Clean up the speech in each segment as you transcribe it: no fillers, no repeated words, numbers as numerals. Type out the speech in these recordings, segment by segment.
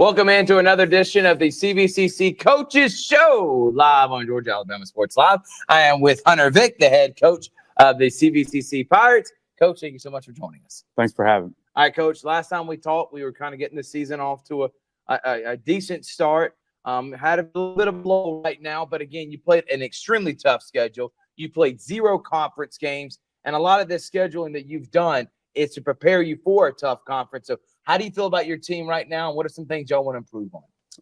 Welcome into another edition of the CVCC Coaches Show, live on Georgia Alabama Sports Live. I am with Hunter Vick, the head coach of the CVCC Pirates. Coach, thank you so much for joining us. Thanks for having me. All right, Coach, last time we talked, we were kind of getting the season off to a decent start. Had a little bit of blow right now, but again, you played an extremely tough schedule. You played 0 conference games, and a lot of this scheduling that you've done is to prepare you for a tough conference. So how do you feel about your team right now, and what are some things y'all want to improve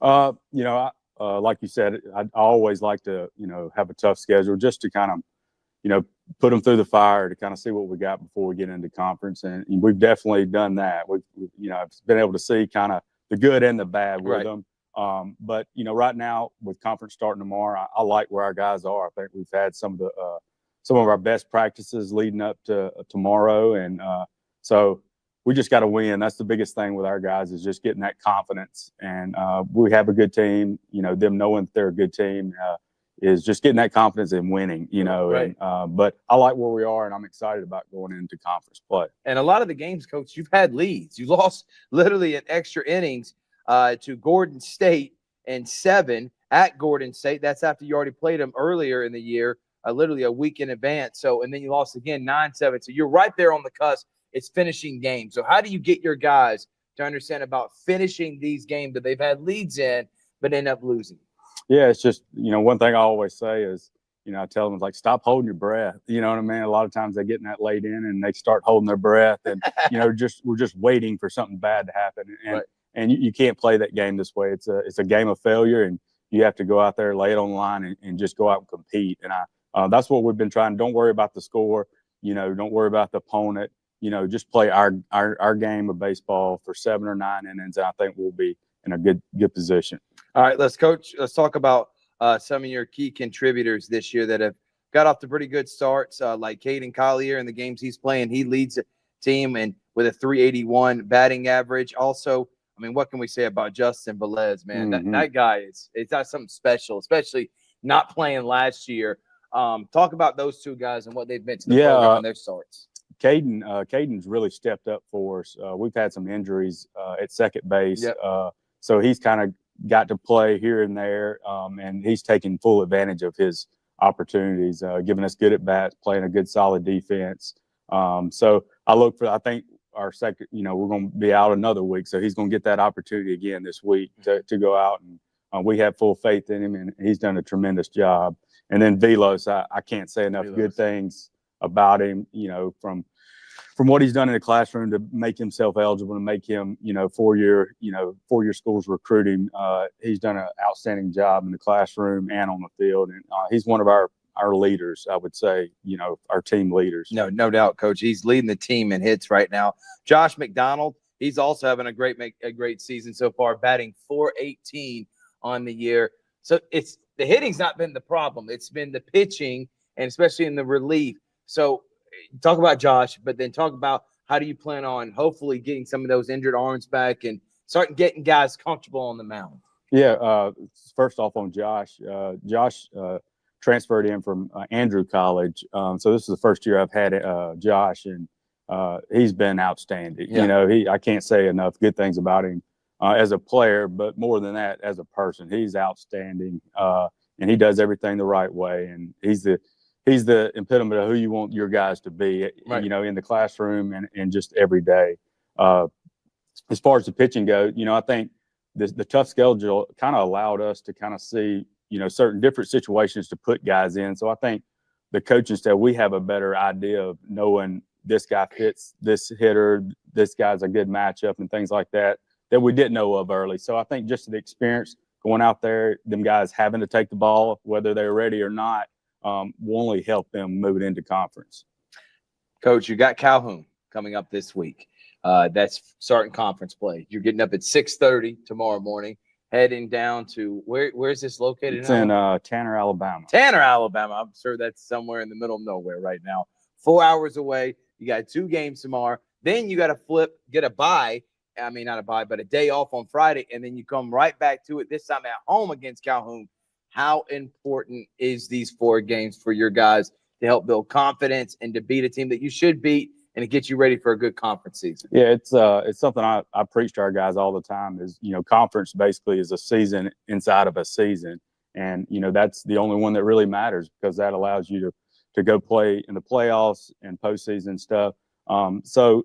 on? Like you said, I always like to, have a tough schedule just to kind of, put them through the fire to kind of see what we got before we get into conference. And we've definitely done that. We've been able to see kind of the good and the bad with them. But, right now with conference starting tomorrow, I like where our guys are. I think we've had some of our best practices leading up to tomorrow. And so we just got to win. That's the biggest thing with our guys, is just getting that confidence. And we have a good team. Them knowing that they're a good team is just getting that confidence and winning. Right. But I like where we are, and I'm excited about going into conference play. And a lot of the games, Coach, you've had leads. You lost literally in extra innings to Gordon State in 7 at Gordon State. That's after you already played them earlier in the year, literally a week in advance. So, and then you lost again 9-7. So you're right there on the cusp. It's finishing games. So how do you get your guys to understand about finishing these games that they've had leads in but end up losing? Yeah, it's just, one thing I always say is, I tell them, like, stop holding your breath. You know what I mean? A lot of times they're getting that late in and they start holding their breath, and, we're just waiting for something bad to happen. And right. And you can't play that game this way. It's a game of failure, and you have to go out there, lay it on the line, and just go out and compete. And that's what we've been trying. Don't worry about the score. Don't worry about the opponent. Just play our game of baseball for 7 or 9 innings, and I think we'll be in a good position. All right, let's talk about some of your key contributors this year that have got off to pretty good starts, like Caden Collier in the games he's playing. He leads the team and with a .381 batting average. Also, I mean, what can we say about Justin Velez, man? Mm-hmm. That guy it's got something special, especially not playing last year. Talk about those two guys and what they've meant to the program in their starts. Caden's really stepped up for us. We've had some injuries at second base. Yep. So he's kind of got to play here and there, and he's taking full advantage of his opportunities, giving us good at bats, playing a good solid defense. So I think our second, we're going to be out another week, so he's going to get that opportunity again this week to go out, and we have full faith in him, and he's done a tremendous job. And then Velos, I can't say enough good things about him, from what he's done in the classroom to make himself eligible, to make him, 4-year schools recruit him. He's done an outstanding job in the classroom and on the field, and he's one of our leaders, I would say, our team leaders. No doubt, Coach. He's leading the team in hits right now. Josh McDonald, he's also having a great season so far, batting .418 on the year. So the hitting's not been the problem. It's been the pitching, and especially in the relief. So talk about Josh, but then talk about how do you plan on hopefully getting some of those injured arms back and starting getting guys comfortable on the mound? Yeah, first off on Josh. Josh transferred in from Andrew College. So this is the first year I've had Josh, and he's been outstanding. Yeah. I can't say enough good things about him as a player, but more than that, as a person, he's outstanding, and he does everything the right way. And he's the epitome of who you want your guys to be, right. In the classroom and just every day. As far as the pitching goes, I think the tough schedule kind of allowed us to kind of see, certain different situations to put guys in. So I think the coaching staff, we have a better idea of knowing this guy fits this hitter, this guy's a good matchup and things like that we didn't know of early. So I think just the experience going out there, them guys having to take the ball, whether they're ready or not, will only help them move it into conference. Coach, you got Calhoun coming up this week. That's starting conference play. You're getting up at 6:30 tomorrow morning, heading down to where's this located? It's in Tanner, Alabama. Tanner, Alabama. I'm sure that's somewhere in the middle of nowhere right now. 4 hours away. You got 2 games tomorrow. Then you got to get a bye. I mean, not a bye, but a day off on Friday, and then you come right back to it, this time at home against Calhoun. How important is these 4 games for your guys to help build confidence and to beat a team that you should beat and it gets you ready for a good conference season. Yeah, it's something I preach to our guys all the time is, conference basically is a season inside of a season. And, that's the only one that really matters because that allows you to go play in the playoffs and postseason stuff. So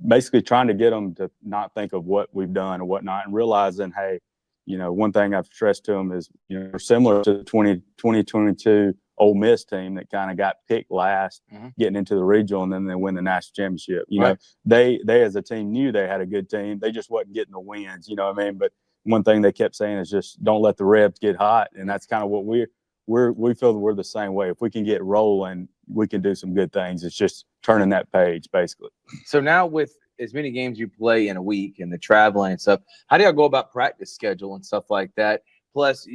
basically trying to get them to not think of what we've done or whatnot and realizing, hey, one thing I've stressed to them is, we're similar to the 2022 Ole Miss team that kind of got picked last, getting into the regional, and then they win the national championship. Right. They as a team knew they had a good team. They just wasn't getting the wins. You know what I mean? But one thing they kept saying is just don't let the Rebs get hot, and that's kind of what we feel that we're the same way. If we can get rolling, we can do some good things. It's just turning that page, basically. So now with as many games you play in a week and the traveling and stuff, how do y'all go about practice schedule and stuff like that? Plus,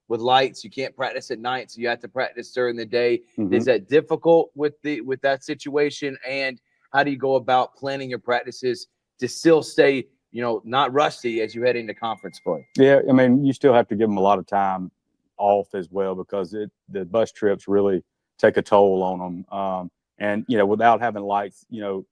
with lights, you can't practice at night, so you have to practice during the day. Is that difficult with that situation? And how do you go about planning your practices to still stay, not rusty as you head into conference play? Yeah, I mean, you still have to give them a lot of time off as well because the bus trips really take a toll on them. And, without having lights,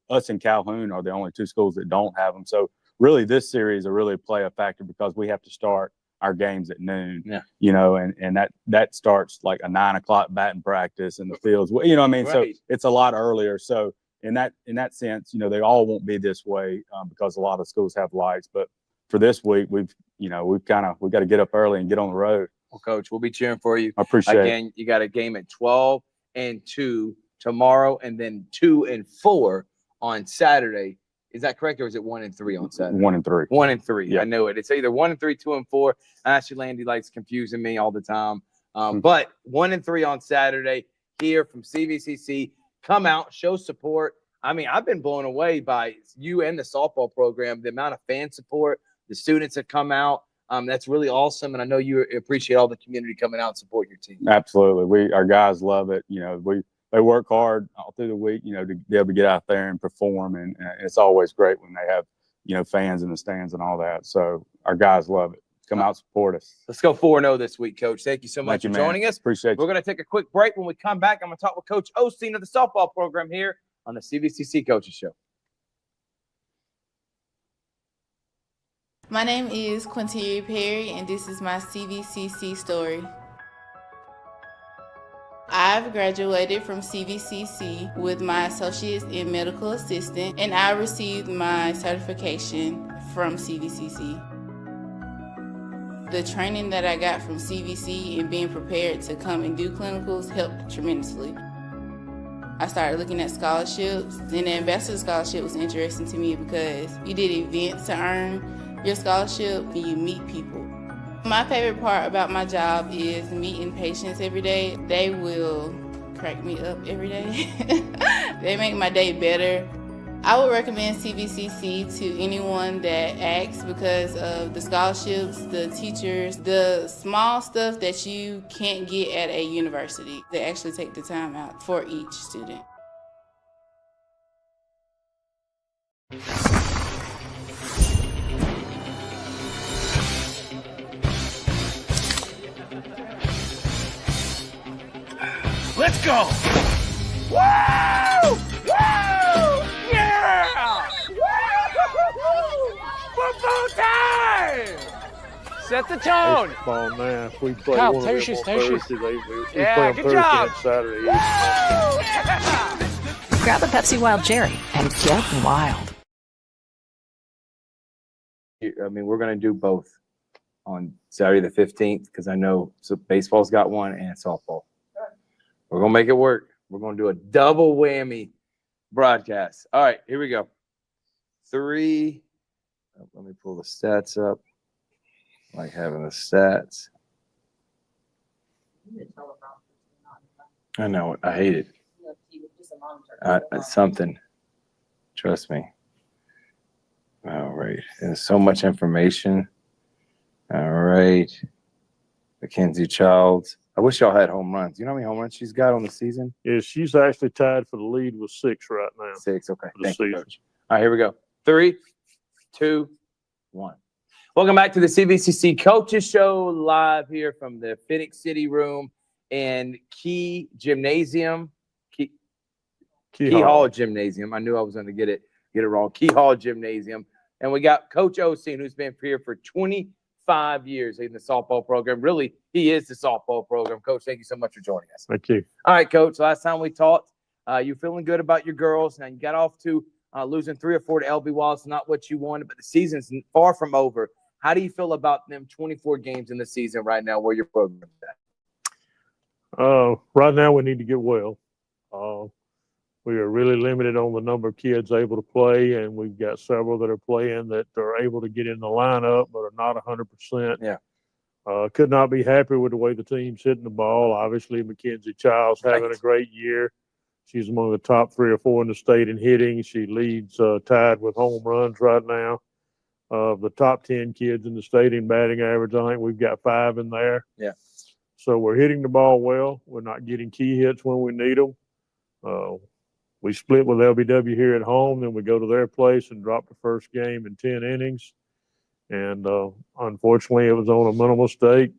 us and Calhoun are the only two schools that don't have them. So really this series will really play a factor because we have to start our games at noon, and that starts like a 9 o'clock batting practice in the fields. Right. So it's a lot earlier. So in that sense, they all won't be this way because a lot of schools have lights. But for this week, we've got to get up early and get on the road. Well, Coach, we'll be cheering for you. I appreciate it. Again, you got a game at 12 and 2 tomorrow, and then 2 and 4 on Saturday. Is that correct, or is it 1 and 3 on Saturday? 1 and 3. 1 and 3. Yeah. I know it. It's either 1 and 3, 2 and 4. Actually, Landy likes confusing me all the time. But 1 and 3 on Saturday here from CVCC. Come out, show support. I mean, I've been blown away by you and the softball program, the amount of fan support, the students that come out. That's really awesome, and I know you appreciate all the community coming out and support your team. Absolutely. Our guys love it. They work hard all through the week, to be able to get out there and perform. And it's always great when they have, fans in the stands and all that. So our guys love it. Come out, support us. Let's go 4-0 this week, Coach. Thank you so much for joining us. Appreciate it. We're going to take a quick break. When we come back, I'm going to talk with Coach Osteen of the softball program here on the CVCC Coaches Show. My name is Quinteria Perry, and this is my CVCC story. I've graduated from CVCC with my associates in medical assistant, and I received my certification from CVCC. The training that I got from CVC and being prepared to come and do clinicals helped tremendously. I started looking at scholarships, and the Ambassador Scholarship was interesting to me because you did events to earn your scholarship and you meet people. My favorite part about my job is meeting patients every day. They will crack me up every day. They make my day better. I would recommend CVCC to anyone that asks because of the scholarships, the teachers, the small stuff that you can't get at a university. They actually take the time out for each student. Let's go! Woo! Woo! Yeah! Woo! Football time! Set the tone. Baseball now. If we play Kyle, one of take them your on shoes, Thursday, we Yeah, play on good Thursday job. and Saturday. Woo! Yeah! Grab a Pepsi Wild Cherry and get wild. I mean, we're going to do both on Saturday the 15th because I know baseball's got one and softball. We're going to make it work. We're going to do a double whammy broadcast. All right, here we go. 3. Let me pull the stats up. I like having the stats. I know. I hate it. It's something. Trust me. All right. There's so much information. All right. Mackenzie Childs. I wish y'all had home runs. You know how many home runs she's got on the season? Yeah, she's actually tied for the lead with 6 right now. 6. Okay. For the Thank you, season. Coach. All right, here we go. 3, 2, 1. Welcome back to the CVCC Coaches Show live here from the Phoenix City Room and Key Gymnasium. Key Hall Gymnasium. I knew I was going to get it wrong. Key Hall Gymnasium. And we got Coach Osteen, who's been here for 25 years in the softball program. Really, he is the softball program. Coach, thank you so much for joining us. Thank you. All right, Coach. Last time we talked, you're feeling good about your girls. Now you got off to losing 3 or 4 to LB Wallace, not what you wanted, but the season's far from over. How do you feel about them 24 games in the season right now where your program's at? Right now we need to get well. We are really limited on the number of kids able to play, and we've got several that are playing that are able to get in the lineup but are not 100%. Yeah. Could not be happier with the way the team's hitting the ball. Obviously, Mackenzie Childs having a great year. She's among the top 3 or 4 in the state in hitting. She leads tied with home runs right now. Of the top 10 kids in the state in batting average, I think we've got 5 in there. Yeah. So we're hitting the ball well. We're not getting key hits when we need them. We split with LBW here at home, then we go to their place and drop the first game in 10 innings. And unfortunately, it was on a mental mistake.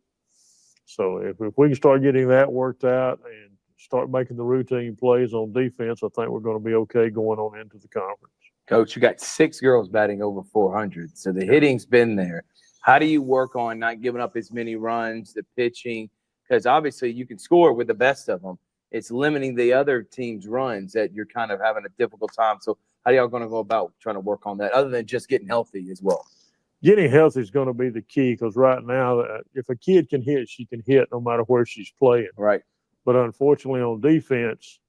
So if we can start getting that worked out and start making the routine plays on defense, I think we're going to be okay going on into the conference. Coach, you got 6 girls batting over 400, so the hitting's been there. How do you work on not giving up as many runs, the pitching? Because obviously you can score with the best of them. It's limiting the other team's runs that you're kind of having a difficult time. So how are y'all going to go about trying to work on that other than just getting healthy as well? Getting healthy is going to be the key, because right now, if a kid can hit, she can hit no matter where she's playing. Right. But unfortunately on defense,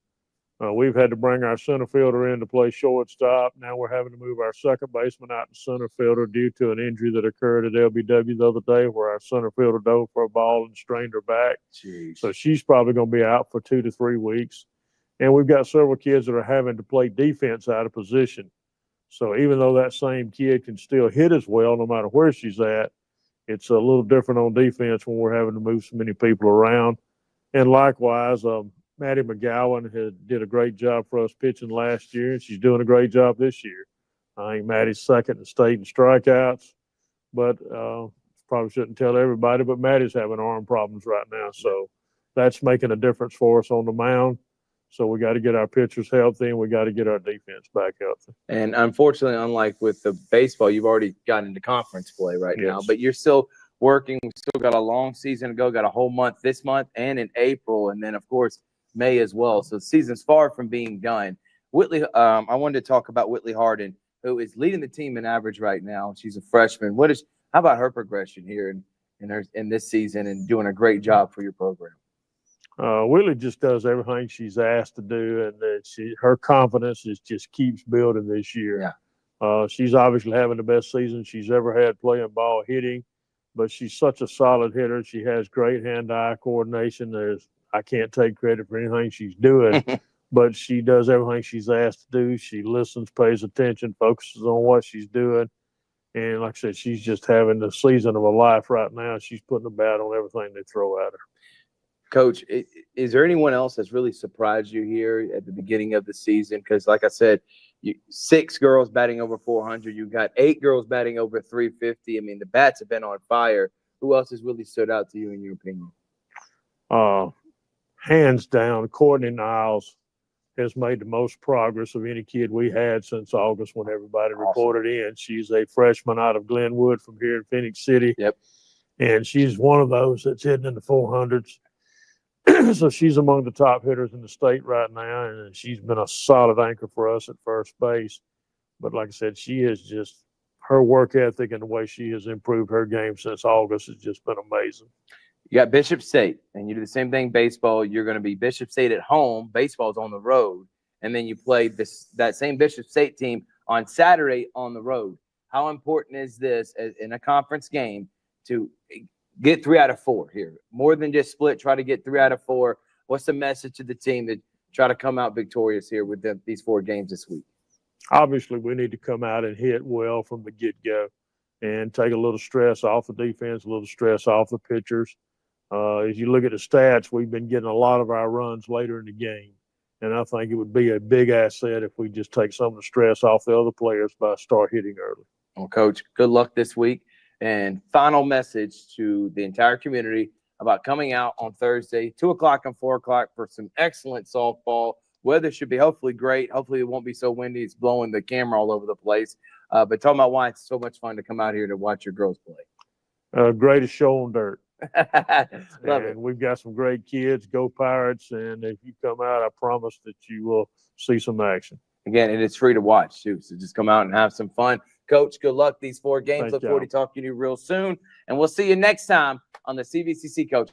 we've had to bring our center fielder in to play shortstop. Now we're having to move our second baseman out to center fielder due to an injury that occurred at LBW the other day where our center fielder dove for a ball and strained her back. Jeez. So she's probably going to be out for 2 to 3 weeks. And we've got several kids that are having to play defense out of position. So even though that same kid can still hit as well, no matter where she's at, it's a little different on defense when we're having to move so many people around. And likewise, Maddie McGowan did a great job for us pitching last year, and she's doing a great job this year. I think Maddie's second in the state in strikeouts, but probably shouldn't tell everybody, but Maddie's having arm problems right now. So that's making a difference for us on the mound. So we got to get our pitchers healthy, and we got to get our defense back healthy. And unfortunately, unlike with the baseball, you've already gotten into conference play right now, but you're still working. We've still got a long season to go, got a whole month this month and in April, and then, of course, May as well. So the season's far from being done. Whitley, I wanted to talk about Whitley Harden, who is leading the team in average right now. She's a freshman. How about her progression here in this season and doing a great job for your program? Whitley just does everything she's asked to do, and her confidence just keeps building this year. Yeah. She's obviously having the best season she's ever had playing ball hitting, but she's such a solid hitter. She has great hand-eye coordination. I can't take credit for anything she's doing, but she does everything she's asked to do. She listens, pays attention, focuses on what she's doing. And like I said, she's just having the season of her life right now. She's putting a bat on everything they throw at her. Coach, is there anyone else that's really surprised you here at the beginning of the season? Because like I said, 6 girls batting over 400. You got 8 girls batting over 350. I mean, the bats have been on fire. Who else has really stood out to you in your opinion? Hands down, Courtney Niles has made the most progress of any kid we had since August when everybody reported in. She's a freshman out of Glenwood from here in Phoenix City. Yep. And she's one of those that's hitting in the 400s. So she's among the top hitters in the state right now, and she's been a solid anchor for us at first base. But like I said, she is just – her work ethic and the way she has improved her game since August has just been amazing. You got Bishop State, and you do the same thing baseball. You're going to be Bishop State at home. Baseball's on the road. And then you play that same Bishop State team on Saturday on the road. How important is this in a conference game to get 3 out of 4 here? More than just split, try to get 3 out of 4. What's the message to the team to try to come out victorious here with these 4 games this week? Obviously, we need to come out and hit well from the get-go and take a little stress off the defense, a little stress off the pitchers. As you look at the stats, we've been getting a lot of our runs later in the game. And I think it would be a big asset if we just take some of the stress off the other players by start hitting early. Well, Coach, good luck this week. And final message to the entire community about coming out on Thursday, 2 o'clock and 4 o'clock for some excellent softball. Weather should be hopefully great. Hopefully it won't be so windy. It's blowing the camera all over the place. But tell my wife it's so much fun to come out here to watch your girls play. Greatest show on dirt. Love it. And we've got some great kids. Go Pirates. And if you come out, I promise that you will see some action. Again, and it's free to watch too. So just come out and have some fun. Coach, good luck these 4 games. Thanks, Look forward to talking to you real soon. And we'll see you next time on the CVCC Coach.